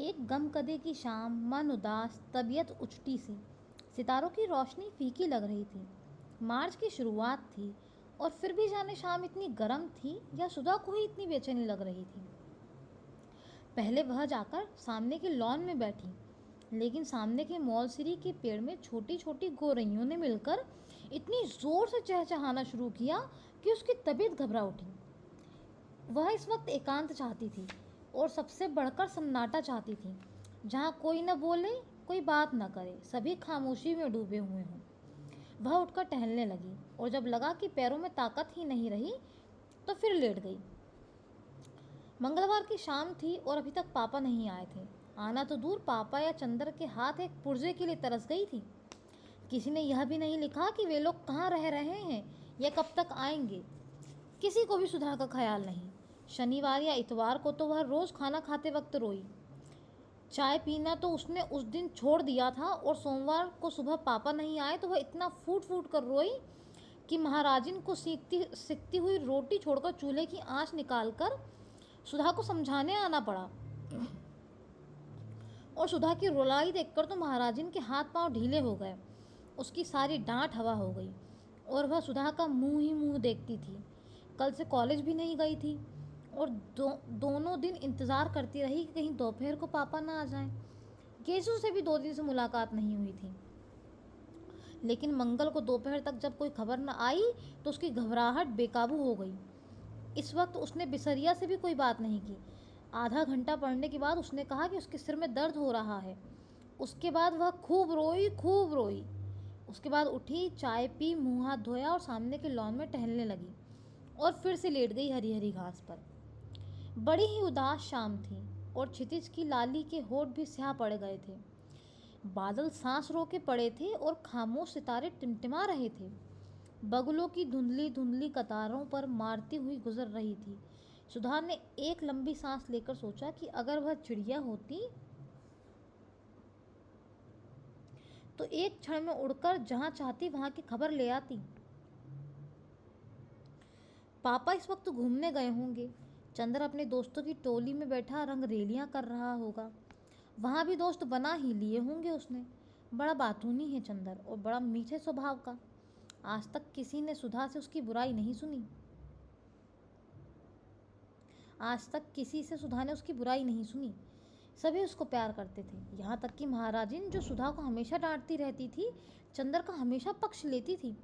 एक गमकदे की शाम, मन उदास, तबीयत उचटी सी। सितारों की रोशनी फीकी लग रही थी। मार्च की शुरुआत थी और फिर भी जाने शाम इतनी गर्म थी या सुधा को ही इतनी बेचैनी लग रही थी। पहले वह जाकर सामने के लॉन में बैठी, लेकिन सामने के मौलसिरी के पेड़ में छोटी छोटी गोरैयों ने मिलकर इतनी ज़ोर से चहचहाना शुरू किया कि उसकी तबीयत घबरा उठी। वह इस वक्त एकांत चाहती थी और सबसे बढ़कर सन्नाटा चाहती थी, जहाँ कोई न बोले, कोई बात न करे, सभी खामोशी में डूबे हुए हों। वह उठकर टहलने लगी और जब लगा कि पैरों में ताकत ही नहीं रही तो फिर लेट गई। मंगलवार की शाम थी और अभी तक पापा नहीं आए थे। आना तो दूर, पापा या चंदर के हाथ एक पुर्जे के लिए तरस गई थी। किसी ने यह भी नहीं लिखा कि वे लोग कहाँ रह रहे हैं या कब तक आएंगे। किसी को भी सुधा का ख्याल नहीं। शनिवार या इतवार को तो वह रोज़ खाना खाते वक्त रोई। चाय पीना तो उसने उस दिन छोड़ दिया था और सोमवार को सुबह पापा नहीं आए तो वह इतना फूट फूट कर रोई कि महाराजिन को सिकती हुई रोटी छोड़कर चूल्हे की आंच निकालकर सुधा को समझाने आना पड़ा। और सुधा की रुलाई देखकर तो महाराजिन के हाथ पांव ढीले हो गए। उसकी सारी डांट हवा हो गई और वह सुधा का मुंह ही मुंह देखती थी। कल से कॉलेज भी नहीं गई थी और दोनों दिन इंतज़ार करती रही कि कहीं दोपहर को पापा ना आ जाएं। केशु से भी 2 दिन से मुलाकात नहीं हुई थी, लेकिन मंगल को दोपहर तक जब कोई खबर न आई तो उसकी घबराहट बेकाबू हो गई। इस वक्त उसने बिसरिया से भी कोई बात नहीं की। आधा घंटा पढ़ने के बाद उसने कहा कि उसके सिर में दर्द हो रहा है। उसके बाद वह खूब रोई। उसके बाद उठी, चाय पी, मुँह हाथ धोया और सामने के लॉन में टहलने लगी और फिर से लेट गई हरी हरी घास पर। बड़ी ही उदास शाम थी और क्षितिज की लाली के होठ भी स्याह पड़ गए थे। बादल सांस रोके पड़े थे और खामोश सितारे टिमटिमा रहे थे। बगुलों की धुंधली धुंधली कतारों पर मारती हुई गुजर रही थी। सुधा ने एक लंबी सांस लेकर सोचा कि अगर वह चिड़िया होती तो एक क्षण में उड़कर जहां चाहती वहां की खबर ले आती। पापा इस वक्त घूमने गए होंगे। चंद्र अपने दोस्तों की टोली में बैठा रंगरेलियां कर रहा होगा। वहाँ भी दोस्त बना ही लिए होंगे उसने। बड़ा बातूनी है चंदर और बड़ा मीठे स्वभाव का। आज तक किसी ने सुधा से उसकी बुराई नहीं सुनी। आज तक किसी से सुधा ने उसकी बुराई नहीं सुनी। सभी उसको प्यार करते थे, यहाँ तक कि महाराजिन जो सुधा को हमेशा डांटती रहती थी, चंदर का हमेशा पक्ष लेती थी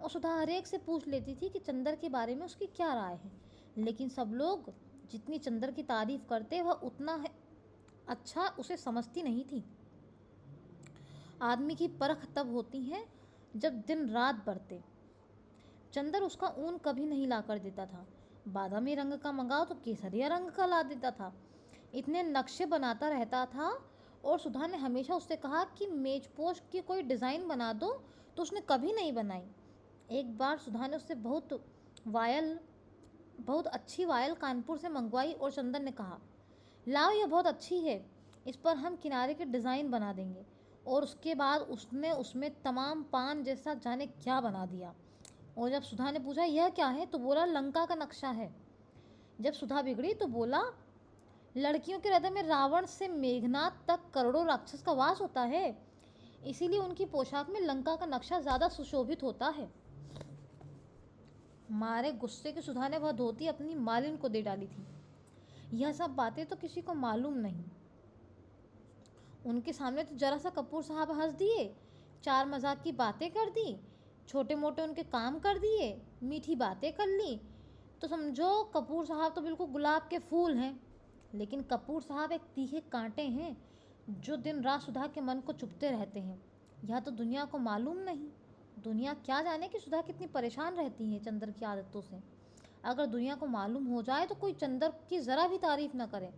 और सुधा हर एक से पूछ लेती थी कि चंदर के बारे में उसकी क्या राय है। लेकिन सब लोग जितनी चंदर की तारीफ करते वह उतना अच्छा उसे समझती नहीं थी। आदमी की परख तब होती है जब दिन रात बरते। चंदर उसका ऊन कभी नहीं ला कर देता था। बादामी रंग का मंगाओ तो केसरिया रंग का ला देता था। इतने नक्शे बनाता रहता था और सुधा ने हमेशा उससे कहा कि मेजपोश की कोई डिज़ाइन बना दो, तो उसने कभी नहीं बनाई। एक बार सुधा ने उससे बहुत अच्छी वायल कानपुर से मंगवाई और चंदन ने कहा, लाओ यह बहुत अच्छी है, इस पर हम किनारे के डिज़ाइन बना देंगे। और उसके बाद उसने उसमें तमाम पान जैसा जाने क्या बना दिया। और जब सुधा ने पूछा यह क्या है तो बोला लंका का नक्शा है। जब सुधा बिगड़ी तो बोला लड़कियों के हृदय में रावण से मेघनाथ तक करोड़ों राक्षस का वास होता है, इसीलिए उनकी पोशाक में लंका का नक्शा ज़्यादा सुशोभित होता है। मारे गुस्से के सुधा ने वह धोती अपनी मालिन को दे डाली थी। यह सब बातें तो किसी को मालूम नहीं। उनके सामने तो जरा सा कपूर साहब हंस दिए, 4 मजाक की बातें कर दी, छोटे मोटे उनके काम कर दिए, मीठी बातें कर ली, तो समझो कपूर साहब तो बिल्कुल गुलाब के फूल हैं। लेकिन कपूर साहब एक तीखे कांटे हैं जो दिन रात सुधा के मन को चुभते रहते हैं। यह तो दुनिया को मालूम नहीं। दुनिया क्या जाने कि सुधा कितनी परेशान रहती है चंदर की आदतों से। अगर दुनिया को मालूम हो जाए तो कोई चंदर की ज़रा भी तारीफ न करे,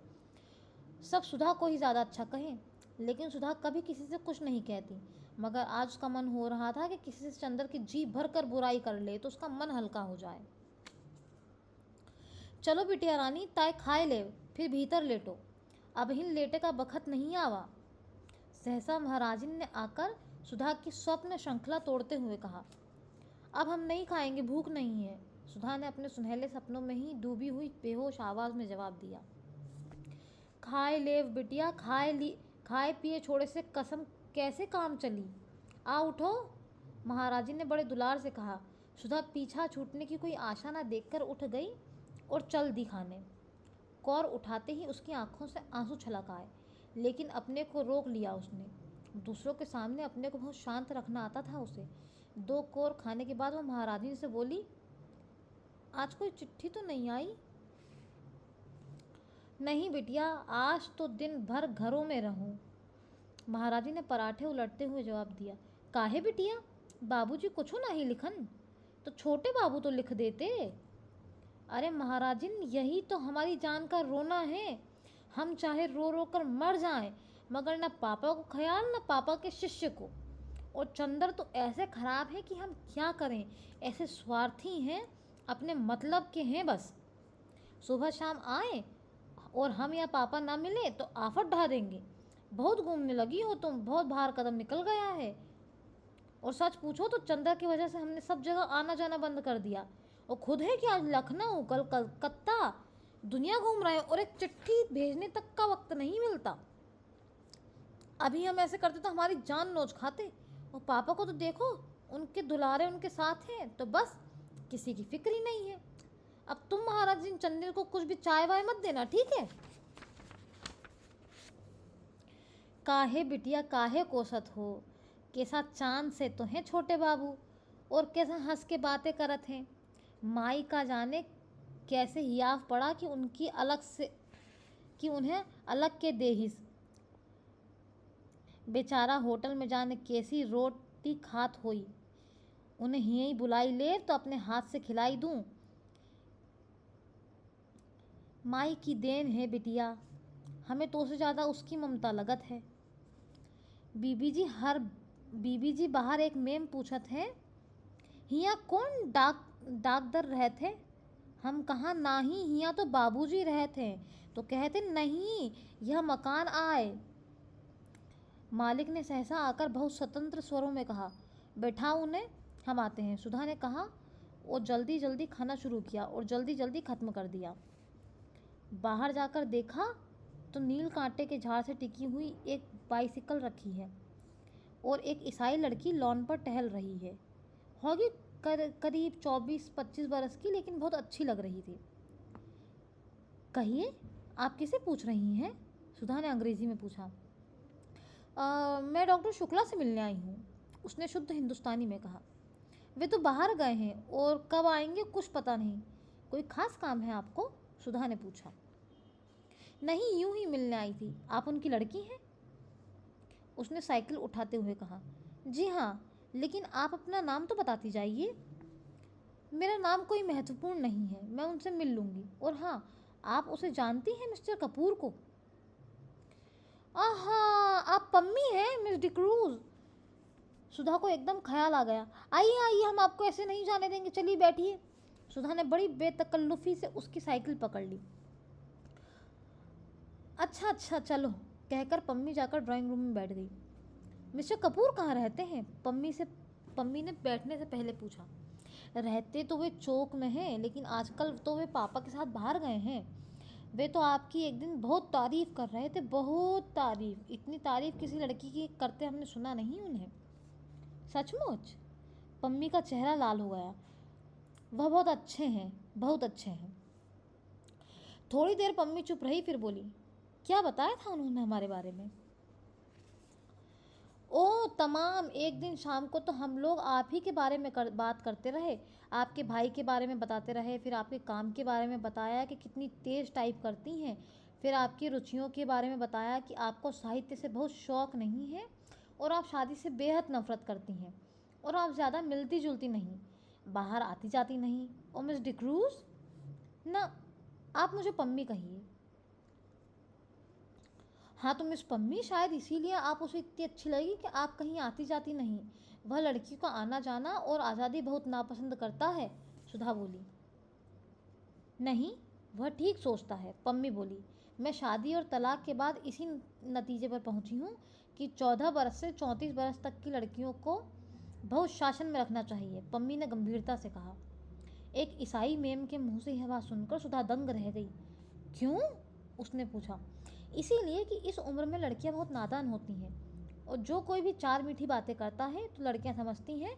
सब सुधा को ही ज़्यादा अच्छा कहें। लेकिन सुधा कभी किसी से कुछ नहीं कहती, मगर आज उसका मन हो रहा था कि किसी से चंदर की जी भर कर बुराई कर ले तो उसका मन हल्का हो जाए। चलो बिटिया रानी, ताय खाए ले, फिर भीतर लेटो, अब हिन लेटे का बखत नहीं आवा। सहसा महाराजिन ने आकर सुधा की स्वप्न श्रृंखला तोड़ते हुए कहा, अब हम नहीं खाएंगे, भूख नहीं है। सुधा ने अपने सुनहले सपनों में ही डूबी हुई बेहोश आवाज़ में जवाब दिया, खाए लेव बिटिया, खाए पिए छोड़े से कसम कैसे काम चली। आ उठो। महाराजी ने बड़े दुलार से कहा। सुधा पीछा छूटने की कोई आशा न देखकर उठ गई और चल दी खाने। कौर उठाते ही उसकी आंखों से आंसू छलक आए, लेकिन अपने को रोक लिया उसने। दूसरों के सामने अपने को बहुत शांत रखना आता था उसे। 2 कौर खाने के बाद वो महारानी से बोली, आज कोई चिट्ठी तो नहीं आई? नहीं बिटिया, आज तो दिन भर घरों में रहूं। महाराजी ने पराठे उलटते हुए जवाब दिया। काहे बिटिया, बाबूजी कुछ नहीं लिखन, तो छोटे बाबू तो लिख देते। अरे महाराजिन, यही तो हमारी जान का रोना है। हम चाहे रो रो कर मर जाएं, मगर न पापा को ख्याल न पापा के शिष्य को। और चंदर तो ऐसे खराब है कि हम क्या करें, ऐसे स्वार्थी हैं, अपने मतलब के हैं बस। सुबह शाम आए और हम या पापा ना मिले तो आफत ढा देंगे। बहुत घूमने लगी हो तुम, बहुत बाहर कदम निकल गया है। और सच पूछो तो चंदा की वजह से हमने सब जगह आना जाना बंद कर दिया। और खुद है कि आज लखनऊ, कल कलकत्ता दुनिया घूम रहे हैं और एक चिट्ठी भेजने तक का वक्त नहीं मिलता। अभी हम ऐसे करते तो हमारी जान नोच खाते। और पापा को तो देखो, उनके दुलारे उनके साथ हैं तो बस किसी की फिक्र ही नहीं है। अब तुम महाराज जी चंदेल को कुछ भी चाय वाय मत देना, ठीक है? काहे बिटिया काहे कोसत हो, कैसा चांद से तो हैं छोटे बाबू, और कैसा हंस के बातें करत हैं। माई का जाने कैसे हियाव पड़ा कि उन्हें अलग के देहिस। बेचारा होटल में जाने कैसी रोटी खात होई। उन्हें यहीं बुलाई ले तो अपने हाथ से खिलाई दूं। माई की देन है बिटिया, हमें तो से ज़्यादा उसकी ममता लगत है। बीबी जी बाहर एक मेम पूछत हैं, हिया कौन डाकदर रहे थे? हम कहा नहीं, हिया तो बाबूजी रहे थे। तो कहते नहीं, यह मकान आए। मालिक ने सहसा आकर बहुत स्वतंत्र स्वरों में कहा, बैठाओ उन्हें, हम आते हैं। सुधा ने कहा और जल्दी जल्दी खाना शुरू किया और जल्दी जल्दी ख़त्म कर दिया। बाहर जाकर देखा तो नील कांटे के झाड़ से टिकी हुई एक बाइसिकल रखी है और एक ईसाई लड़की लॉन पर टहल रही है। होगी करीब 24-25 बरस की, लेकिन बहुत अच्छी लग रही थी। कहिए, आप किसे पूछ रही हैं? सुधा ने अंग्रेजी में पूछा। मैं डॉक्टर शुक्ला से मिलने आई हूँ, उसने शुद्ध हिंदुस्तानी में कहा। वे तो बाहर गए हैं और कब आएंगे कुछ पता नहीं। कोई खास काम है आपको? सुधा ने पूछा। नहीं, यूं ही मिलने आई थी। आप उनकी लड़की हैं? उसने साइकिल उठाते हुए कहा। जी हाँ, लेकिन आप अपना नाम तो बताती जाइए। मेरा नाम कोई महत्वपूर्ण नहीं है, मैं उनसे मिल लूँगी। और हाँ, आप उसे जानती हैं, मिस्टर कपूर को? आहा, आप पम्मी हैं, मिस डिक्रूज। सुधा को एकदम ख्याल आ गया। आइए आइए, हम आपको ऐसे नहीं जाने देंगे, चलिए बैठिए। सुधा ने बड़ी बेतकल्लुफ़ी से उसकी साइकिल पकड़ ली। अच्छा चलो, कहकर पम्मी जाकर ड्राइंग रूम में बैठ गई। मिस्टर कपूर कहाँ रहते हैं? पम्मी ने बैठने से पहले पूछा। रहते तो वे चौक में हैं, लेकिन आजकल तो वे पापा के साथ बाहर गए हैं। वे तो आपकी एक दिन बहुत तारीफ़ कर रहे थे, बहुत तारीफ़। इतनी तारीफ़ किसी लड़की की करते हमने सुना नहीं उन्हें। सचमुच? पम्मी का चेहरा लाल हो गया। वह बहुत अच्छे हैं, बहुत अच्छे हैं। थोड़ी देर पम्मी चुप रही, फिर बोली, क्या बताया था उन्होंने हमारे बारे में? ओ तमाम, एक दिन शाम को तो हम लोग आप ही के बारे में बात करते रहे। आपके भाई के बारे में बताते रहे, फिर आपके काम के बारे में बताया कि कितनी तेज़ टाइप करती हैं, फिर आपकी रुचियों के बारे में बताया कि आपको साहित्य से बहुत शौक़ नहीं है और आप शादी से बेहद नफ़रत करती हैं और आप ज़्यादा मिलती जुलती नहीं, बाहर आती जाती नहीं। और मिस डिक्रूज़? ना, आप मुझे पम्मी कहिए। हाँ तो मिस पम्मी, शायद इसीलिए आप उसे इतनी अच्छी लगी कि आप कहीं आती जाती नहीं। वह लड़कियों का आना जाना और आज़ादी बहुत नापसंद करता है। सुधा बोली। नहीं, वह ठीक सोचता है, पम्मी बोली। मैं शादी और तलाक के बाद इसी नतीजे पर पहुंची हूँ कि 14 बरस से 34 बरस तक की लड़कियों को बहुत शासन में रखना चाहिए, पम्मी ने गंभीरता से कहा। एक ईसाई मेम के मुंह से यह बात सुनकर सुधा दंग रह गई। क्यों? उसने पूछा। इसीलिए कि इस उम्र में लड़कियां बहुत नादान होती हैं और जो कोई भी चार मीठी बातें करता है तो लड़कियां समझती हैं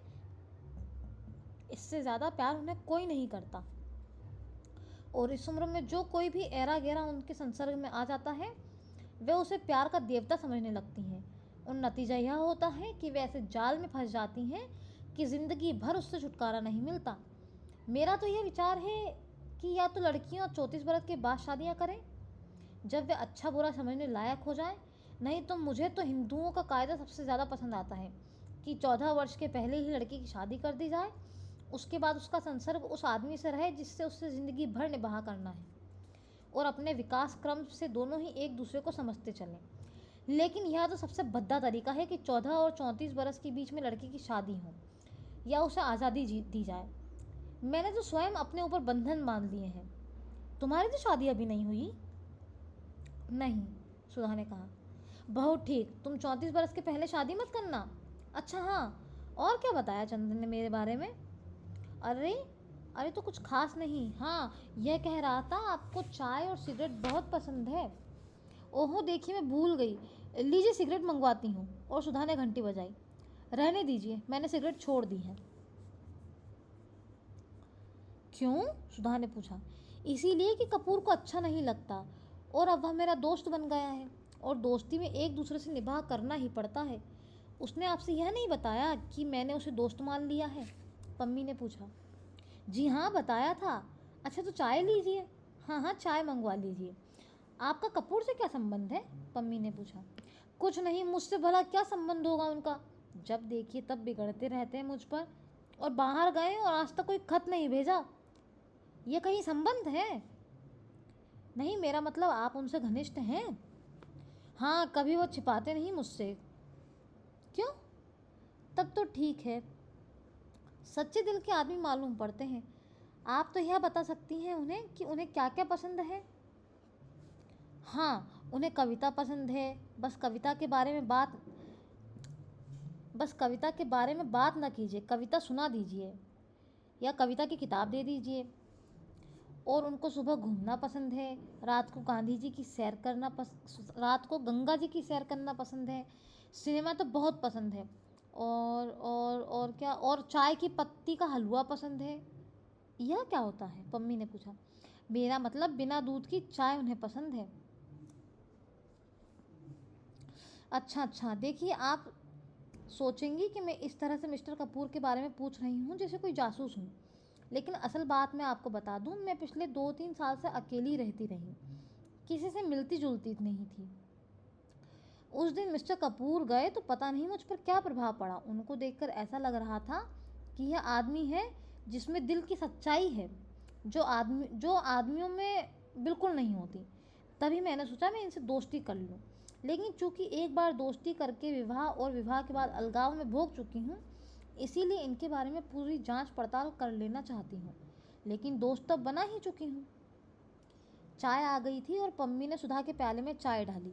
इससे ज़्यादा प्यार उन्हें कोई नहीं करता। और इस उम्र में जो कोई भी ऐरा गैरा उनके संसर्ग में आ जाता है वे उसे प्यार का देवता समझने लगती हैं और नतीजा यह होता है कि वे ऐसे जाल में फंस जाती हैं कि ज़िंदगी भर उससे छुटकारा नहीं मिलता। मेरा तो यह विचार है कि या तो लड़कियां 34 बरस के बाद शादियां करें जब वे अच्छा बुरा समझने लायक हो जाएं, नहीं तो मुझे तो हिंदुओं का कायदा सबसे ज़्यादा पसंद आता है कि 14 वर्ष के पहले ही लड़की की शादी कर दी जाए, उसके बाद उसका संसर्ग उस आदमी से रहे जिससे उससे ज़िंदगी भर निभाह करना है और अपने विकास क्रम से दोनों ही एक दूसरे को समझते चलें। लेकिन यह तो सबसे भद्दा तरीका है कि 14 और 34 बरस के बीच में लड़की की शादी हो या उसे आज़ादी दी जाए। मैंने तो स्वयं अपने ऊपर बंधन बांध लिए हैं। तुम्हारी तो शादी अभी नहीं हुई? नहीं, सुधा ने कहा। बहुत ठीक, तुम 34 बरस के पहले शादी मत करना। अच्छा हाँ, और क्या बताया चंदन ने मेरे बारे में? अरे अरे तो कुछ खास नहीं। हाँ, यह कह रहा था आपको चाय और सिगरेट बहुत पसंद है। ओहो देखिए, मैं भूल गई। लीजिए सिगरेट मंगवाती हूँ। और सुधा ने घंटी बजाई। रहने दीजिए, मैंने सिगरेट छोड़ दी है। क्यों? सुधा ने पूछा। इसीलिए कि कपूर को अच्छा नहीं लगता और अब वह मेरा दोस्त बन गया है और दोस्ती में एक दूसरे से निभाह करना ही पड़ता है। उसने आपसे यह नहीं बताया कि मैंने उसे दोस्त मान लिया है? पम्मी ने पूछा। जी हाँ, बताया था। अच्छा तो चाय लीजिए। हाँ हाँ, चाय मंगवा लीजिए। आपका कपूर से क्या संबंध है? पम्मी ने पूछा। कुछ नहीं, मुझसे भला क्या संबंध होगा उनका? जब देखिए तब बिगड़ते रहते हैं मुझ पर और बाहर गए और आज तक कोई खत नहीं भेजा। ये कहीं संबंध है? नहीं, मेरा मतलब आप उनसे घनिष्ठ हैं? हाँ, कभी वो छिपाते नहीं मुझसे। क्यों? तब तो ठीक है। सच्चे दिल के आदमी मालूम पड़ते हैं। आप तो यह बता सकती हैं उन्हें कि उन्हें क्या क्या पसंद है? हाँ, उन्हें कविता पसंद है। बस कविता के बारे में बात न कीजिए, कविता सुना दीजिए या कविता की किताब दे दीजिए। और उनको सुबह घूमना पसंद है, रात को गंगा जी की सैर करना पसंद है, सिनेमा तो बहुत पसंद है। और क्या, और चाय की पत्ती का हलवा पसंद है। यह क्या होता है? पम्मी ने पूछा। मेरा मतलब बिना दूध की चाय उन्हें पसंद है। अच्छा अच्छा, देखिए आप सोचेंगी कि मैं इस तरह से मिस्टर कपूर के बारे में पूछ रही हूँ जैसे कोई जासूस हूँ, लेकिन असल बात मैं आपको बता दूँ, मैं पिछले 2-3 साल से अकेली रहती रही, किसी से मिलती जुलती नहीं थी। उस दिन मिस्टर कपूर गए तो पता नहीं मुझ पर क्या प्रभाव पड़ा। उनको देखकर ऐसा लग रहा था कि यह आदमी है जिसमें दिल की सच्चाई है, जो आदमियों में बिल्कुल नहीं होती। तभी मैंने सोचा मैं इनसे दोस्ती कर लूँ, लेकिन चूंकि एक बार दोस्ती करके विवाह और विवाह के बाद अलगाव में भोग चुकी हूँ, इसीलिए इनके बारे में पूरी जांच पड़ताल कर लेना चाहती हूँ। लेकिन दोस्त तो बना ही चुकी हूँ। चाय आ गई थी और पम्मी ने सुधा के प्याले में चाय डाली।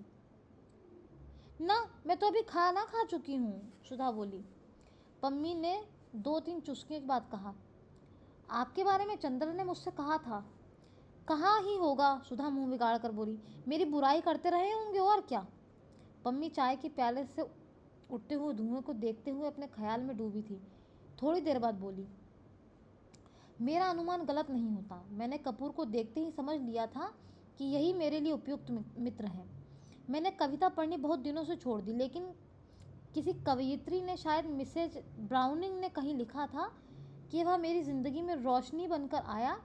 ना, मैं तो अभी खाना खा चुकी हूँ, सुधा बोली। पम्मी ने 2-3 चुस्कियों के बाद कहा। आपके बारे में चंद्र ने मुझसे कहा था। कहाँ ही होगा, सुधा मुंह बिगाड़ कर बोली। मेरी बुराई करते रहे होंगे और क्या। पम्मी चाय के प्याले से उठते हुए धुएं को देखते हुए अपने ख्याल में डूबी थी। थोड़ी देर बाद बोली। मेरा अनुमान गलत नहीं होता। मैंने कपूर को देखते ही समझ लिया था कि यही मेरे लिए उपयुक्त मित्र हैं। मैंने कविता पढ़नी बहुत दिनों से छोड़ दी, लेकिन किसी कवयित्री ने, शायद मिसेज ब्राउनिंग ने कहीं लिखा था कि वह मेरी ज़िंदगी में रोशनी बनकर आया।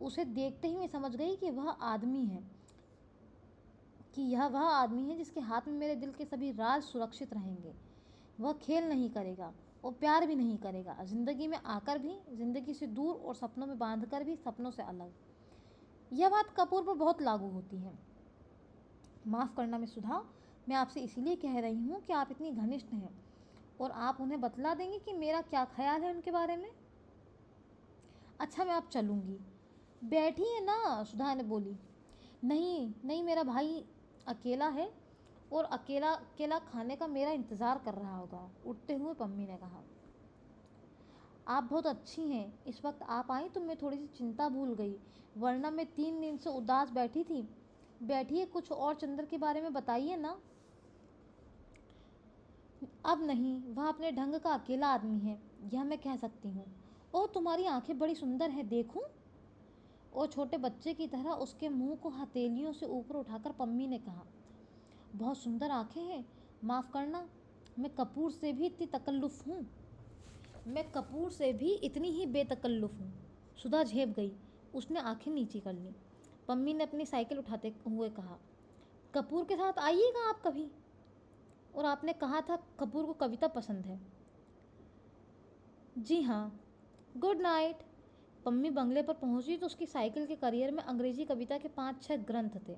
उसे देखते ही मैं समझ गई कि यह वह आदमी है जिसके हाथ में मेरे दिल के सभी राज सुरक्षित रहेंगे। वह खेल नहीं करेगा और प्यार भी नहीं करेगा, ज़िंदगी में आकर भी, ज़िंदगी से दूर और सपनों में बांधकर भी सपनों से अलग। यह बात कपूर पर बहुत लागू होती है। माफ़ करना मिस सुधा, मैं आपसे इसीलिए कह रही हूँ कि आप इतनी घनिष्ठ हैं और आप उन्हें बतला देंगे कि मेरा क्या ख्याल है उनके बारे में। अच्छा, मैं अब चलूँगी। बैठिए ना, सुधा ने बोली। नहीं नहीं, मेरा भाई अकेला है और अकेला अकेला खाने का मेरा इंतज़ार कर रहा होगा, उठते हुए पम्मी ने कहा। आप बहुत अच्छी हैं, इस वक्त आप आई तो मैं थोड़ी सी चिंता भूल गई, वरना मैं 3 दिन से उदास बैठी थी। बैठिए, कुछ और चंद्र के बारे में बताइए ना। अब नहीं, वह अपने ढंग का अकेला आदमी है, यह मैं कह सकती हूँ। ओह, तुम्हारी आंखें बड़ी सुंदर हैं, देखूं? और छोटे बच्चे की तरह उसके मुंह को हथेलियों से ऊपर उठाकर पम्मी ने कहा, बहुत सुंदर आंखें हैं। माफ़ करना, मैं कपूर से भी इतनी तकल्लुफ़ हूँ। मैं कपूर से भी इतनी ही बेतकल्लुफ़ हूँ। सुधा झेप गई। उसने आंखें नीची कर लीं। पम्मी ने अपनी साइकिल उठाते हुए कहा, कपूर के साथ आइएगा आप कभी। और आपने कहा था कपूर को कविता पसंद है। जी हाँ। Good night. पम्मी बंगले पर पहुंची तो उसकी साइकिल के करियर में अंग्रेजी कविता के 5-6 ग्रंथ थे।